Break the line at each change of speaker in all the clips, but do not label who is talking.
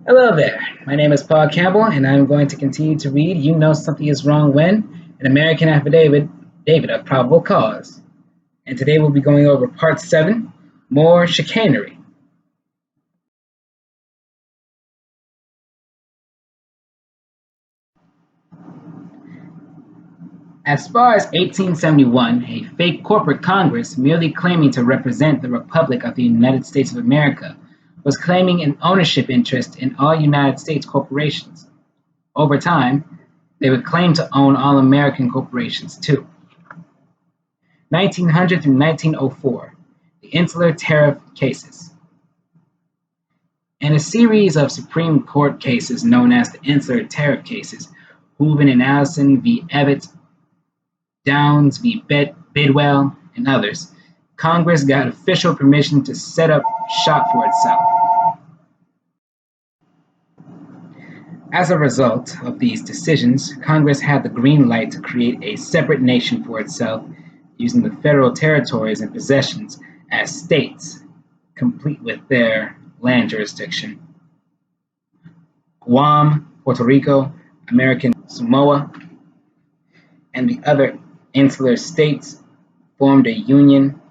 Hello there. My name is Paul Campbell, and I'm going to continue to read You Know Something is Wrong When, an American Affidavit, David of Probable Cause. And today we'll be going over Part 7, More Chicanery. As far as 1871, a fake corporate Congress, merely claiming to represent the Republic of the United States of America, was claiming an ownership interest in all United States corporations. Over time, they would claim to own all American corporations too. 1900 through 1904, the Insular Tariff Cases. In a series of Supreme Court cases known as the Insular Tariff Cases, Hooven and Allison v. Evatt, Downs v. Bidwell, and others, Congress got official permission to set up shop for itself. As a result of these decisions, Congress had the green light to create a separate nation for itself using the federal territories and possessions as states, complete with their land jurisdiction. Guam, Puerto Rico, American Samoa, and the other insular states formed a Union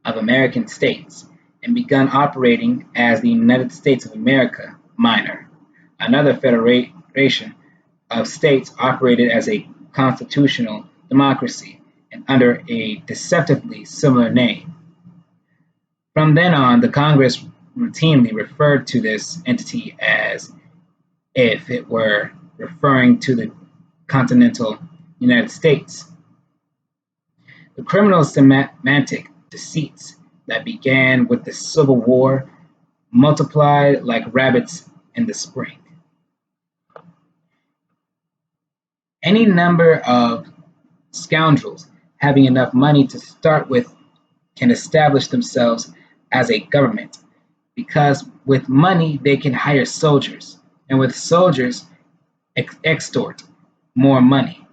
of American States and begun operating as the United States of America Minor. Another federation of states operated as a constitutional democracy and under a deceptively similar name. From then on, the Congress routinely referred to this entity as if it were referring to the continental United States. The criminal semantic deceits that began with the Civil War multiplied like rabbits in the spring. Any number of scoundrels having enough money to start with can establish themselves as a government because with money they can hire soldiers, and with soldiers extort more money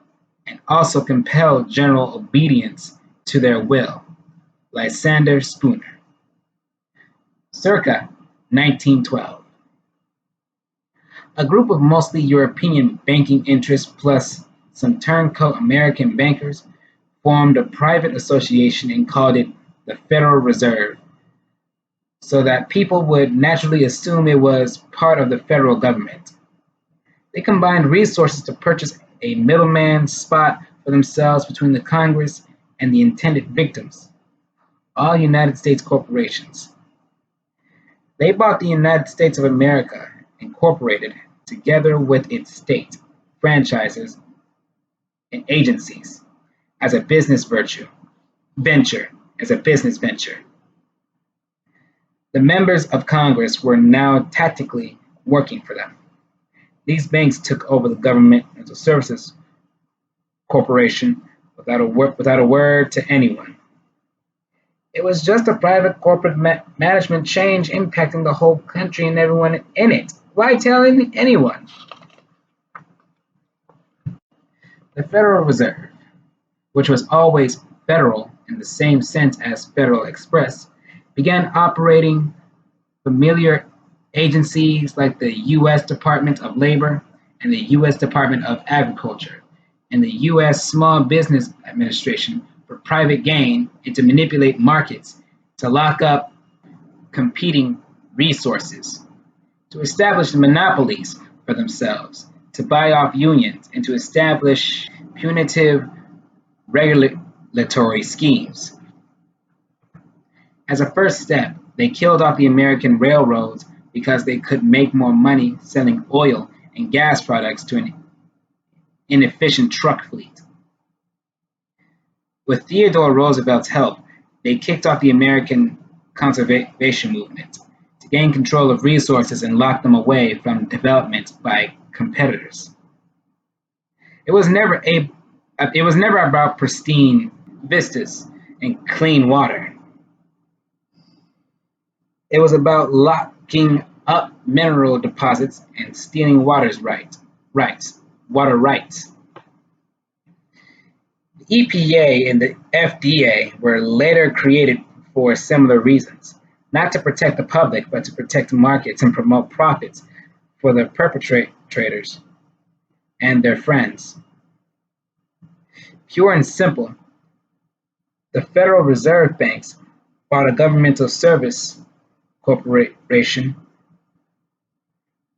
and also compel general obedience to their will. Lysander Spooner. Circa 1912. A group of mostly European banking interests plus some turncoat American bankers formed a private association and called it the Federal Reserve, so that people would naturally assume it was part of the federal government. They combined resources to purchase a middleman spot for themselves between the Congress and the intended victims, all United States corporations. They bought the United States of America, Incorporated, together with its state, franchises, and agencies, as a business venture. The members of Congress were now tactically working for them. These banks took over the Governmental Services Corporation without a word to anyone. It was just a private corporate management change impacting the whole country and everyone in it. Why tell anyone? The Federal Reserve, which was always federal in the same sense as Federal Express, began operating familiar agencies like the U.S. Department of Labor and the U.S. Department of Agriculture and the U.S. Small Business Administration for private gain and to manipulate markets, to lock up competing resources, to establish monopolies for themselves, to buy off unions, and to establish punitive regulatory schemes. As a first step, they killed off the American railroads because they could make more money selling oil and gas products to an inefficient truck fleet. With Theodore Roosevelt's help, they kicked off the American conservation movement to gain control of resources and lock them away from development by competitors. It was never about pristine vistas and clean water. It was about locking up mineral deposits and stealing water rights. The EPA and the FDA were later created for similar reasons, not to protect the public, but to protect markets and promote profits for the perpetrators and their friends. Pure and simple, the Federal Reserve Banks bought a governmental service corporation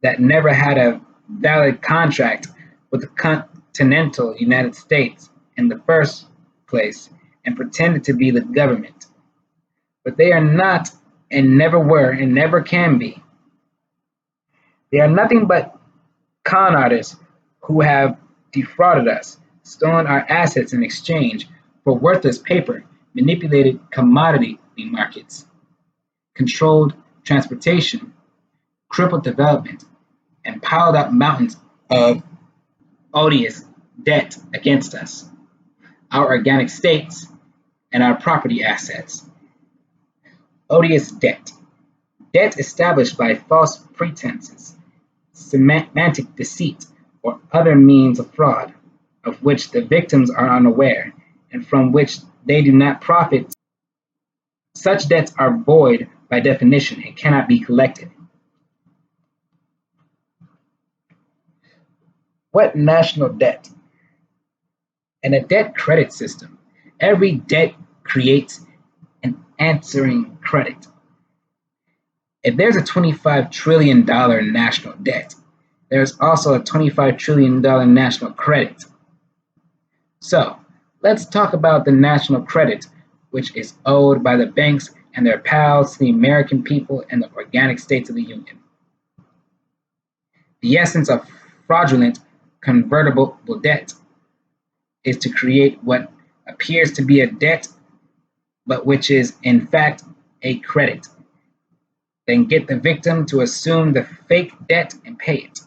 that never had a valid contract with the continental United States in the first place and pretended to be the government. But they are not and never were and never can be. They are nothing but con artists who have defrauded us, stolen our assets in exchange for worthless paper, manipulated commodity markets, controlled transportation, crippled development, and piled up mountains of odious debt against us, our organic states, and our property assets. Odious debt. Debt established by false pretenses, semantic deceit, or other means of fraud, of which the victims are unaware, and from which they do not profit. Such debts are void by definition and cannot be collected. What national debt? In a debt credit system, every debt creates an answering credit. If there's a $25 trillion national debt, there's also a $25 trillion national credit. So, let's talk about the national credit, which is owed by the banks and their pals to the American people and the organic states of the Union. The essence of fraudulent convertible debt is to create what appears to be a debt, but which is in fact a credit. Then get the victim to assume the fake debt and pay it,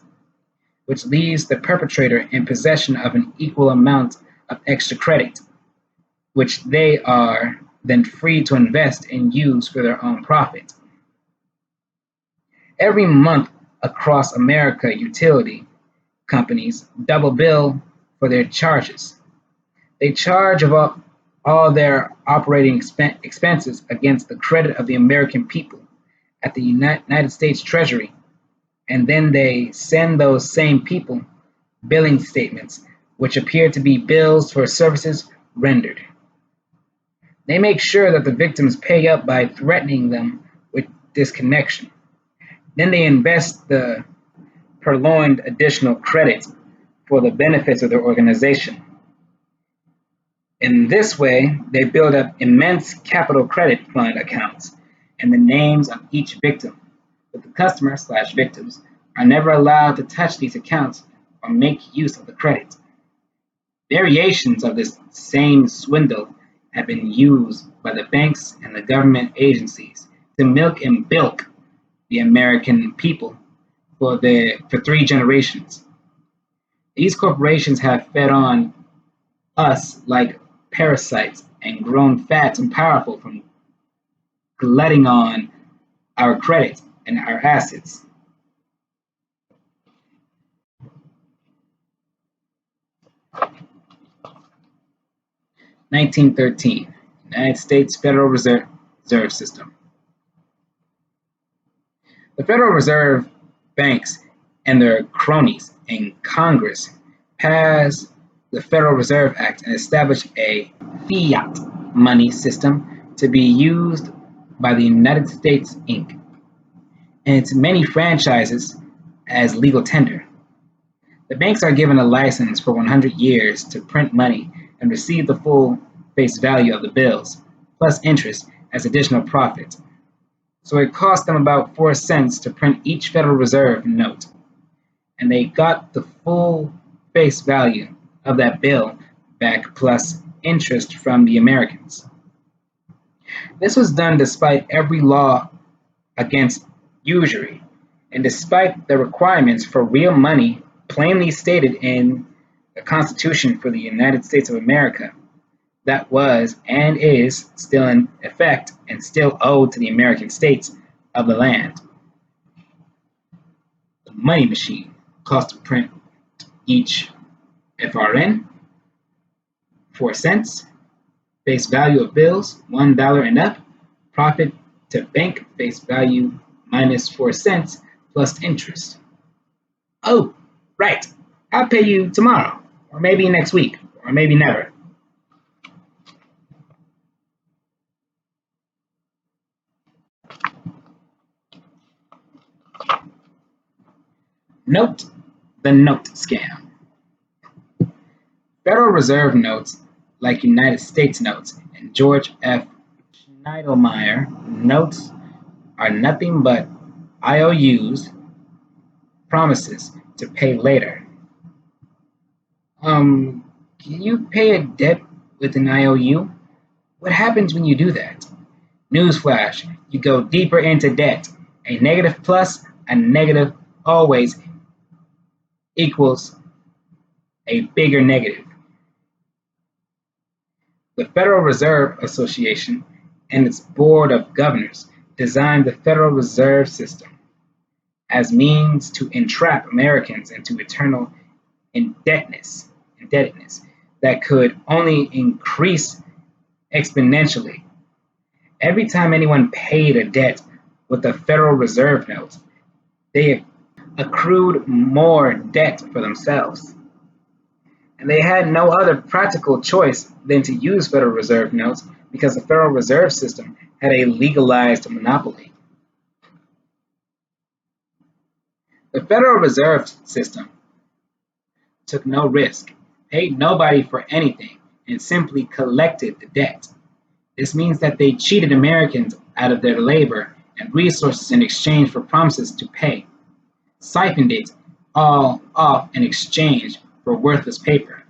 which leaves the perpetrator in possession of an equal amount of extra credit, which they are then free to invest and use for their own profit. Every month across America, utility companies double bill for their charges. They charge of all their operating expenses against the credit of the American people at the United States Treasury, and then they send those same people billing statements, which appear to be bills for services rendered. They make sure that the victims pay up by threatening them with disconnection. Then they invest the purloined additional credit for the benefits of their organization. In this way, they build up immense capital credit fund accounts and the names of each victim, but the customer/victims are never allowed to touch these accounts or make use of the credit. Variations of this same swindle have been used by the banks and the government agencies to milk and bilk the American people for 3 generations. These corporations have fed on us like parasites and grown fat and powerful from glutting on our credit and our assets. (1913) United States Federal Reserve System. The Federal Reserve banks and their cronies in Congress passed the Federal Reserve Act and established a fiat money system to be used by the United States Inc. and its many franchises as legal tender. The banks are given a license for 100 years to print money and receive the full face value of the bills, plus interest as additional profit. So it cost them about 4 cents to print each Federal Reserve note, and they got the full face value of that bill back plus interest from the Americans. This was done despite every law against usury and despite the requirements for real money plainly stated in the Constitution for the United States of America that was and is still in effect and still owed to the American states of the land. The money machine cost to print each FRN 4 cents, face value of bills $1 and up, profit to bank face value minus 4 cents plus interest. Oh, right. I'll pay you tomorrow, or maybe next week, or maybe never. Note the note scam. Federal Reserve notes, like United States notes and George F. Schneidermeyer notes, are nothing but IOUs, promises to pay later. Can you pay a debt with an IOU? What happens when you do that? Newsflash, you go deeper into debt. A negative plus a negative always equals a bigger negative. The Federal Reserve Association and its Board of Governors designed the Federal Reserve System as means to entrap Americans into eternal indebtedness that could only increase exponentially. Every time anyone paid a debt with a Federal Reserve note, they accrued more debt for themselves. And they had no other practical choice than to use Federal Reserve notes because the Federal Reserve System had a legalized monopoly. The Federal Reserve System took no risk, paid nobody for anything, and simply collected the debt. This means that they cheated Americans out of their labor and resources in exchange for promises to pay, siphoned it all off in exchange for worthless paper.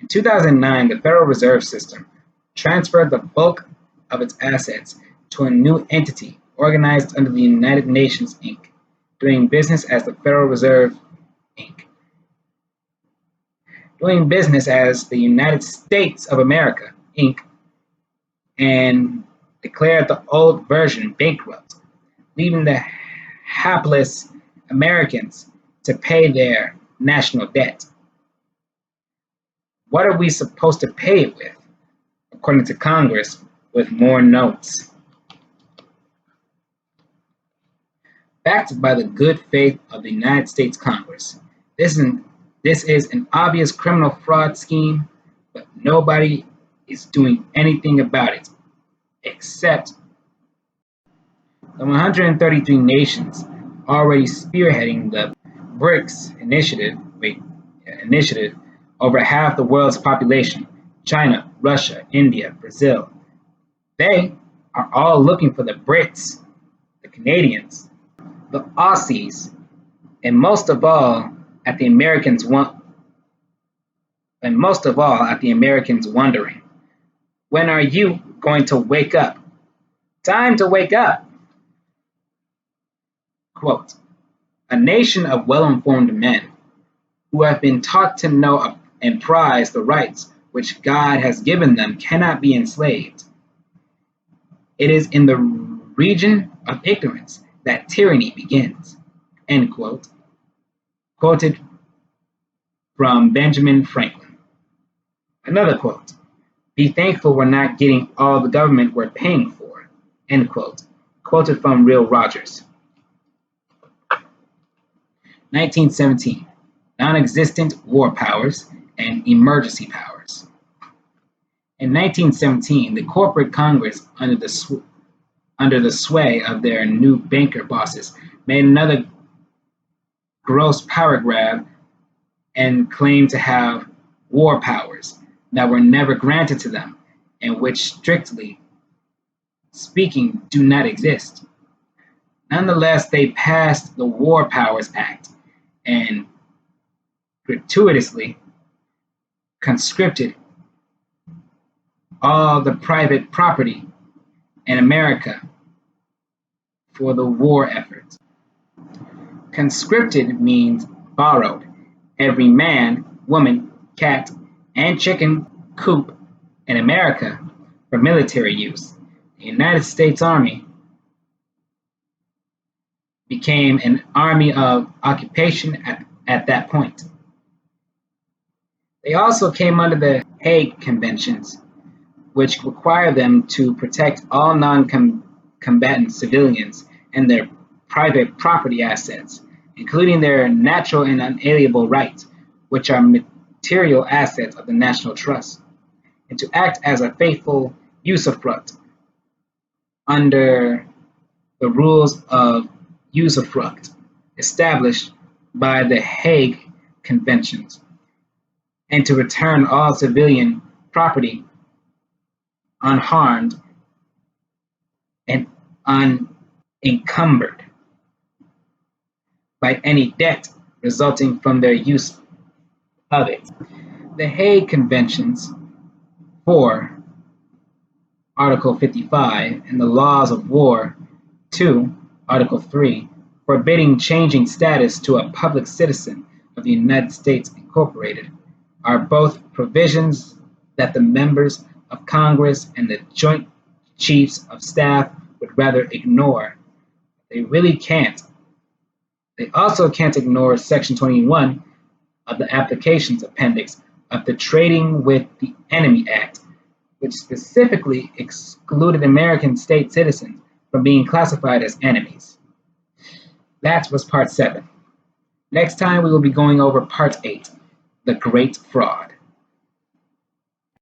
In 2009, the Federal Reserve System transferred the bulk of its assets to a new entity organized under the United Nations, Inc., doing business as the Federal Reserve, Inc., doing business as the United States of America, Inc., and declared the old version bankrupt, leaving the hapless Americans to pay their national debt. What are we supposed to pay it with? According to Congress, with more notes. Backed by the good faith of the United States Congress, this is an obvious criminal fraud scheme, but nobody is doing anything about it, except the 133 nations already spearheading the BRICS initiative, over half the world's population, China, Russia, India, Brazil. They are all looking for the Brits, the Canadians, the Aussies, and most of all at the Americans wondering, when are you going to wake up? Time to wake up. Quote, a nation of well-informed men who have been taught to know and prize the rights which God has given them cannot be enslaved. It is in the region of ignorance that tyranny begins. End quote. Quoted from Benjamin Franklin. Another quote, be thankful we're not getting all the government we're paying for. End quote. Quoted from Will Rogers. 1917, non-existent war powers and emergency powers. In 1917, the corporate Congress, under the sway of their new banker bosses, made another gross power grab and claimed to have war powers that were never granted to them and which, strictly speaking, do not exist. Nonetheless, they passed the War Powers Act and gratuitously conscripted all the private property in America for the war effort. Conscripted means borrowed. Every man, woman, cat, and chicken coop in America for military use. The United States Army became an army of occupation at that point. They also came under the Hague Conventions, which require them to protect all non-combatant civilians and their private property assets, including their natural and unalienable rights, which are material assets of the national trust, and to act as a faithful usufruct under the rules of usufruct established by the Hague Conventions, and to return all civilian property unharmed and unencumbered by any debt resulting from their use of it. The Hague Conventions, 4, Article 55, and the Laws of War, 2, Article 3, forbidding changing status to a public citizen of the United States Incorporated, are both provisions that the members of Congress and the Joint Chiefs of Staff would rather ignore. They really can't. They also can't ignore Section 21 of the Applications Appendix of the Trading with the Enemy Act, which specifically excluded American state citizens from being classified as enemies. That was Part 7. Next time we will be going over Part 8, The Great Fraud.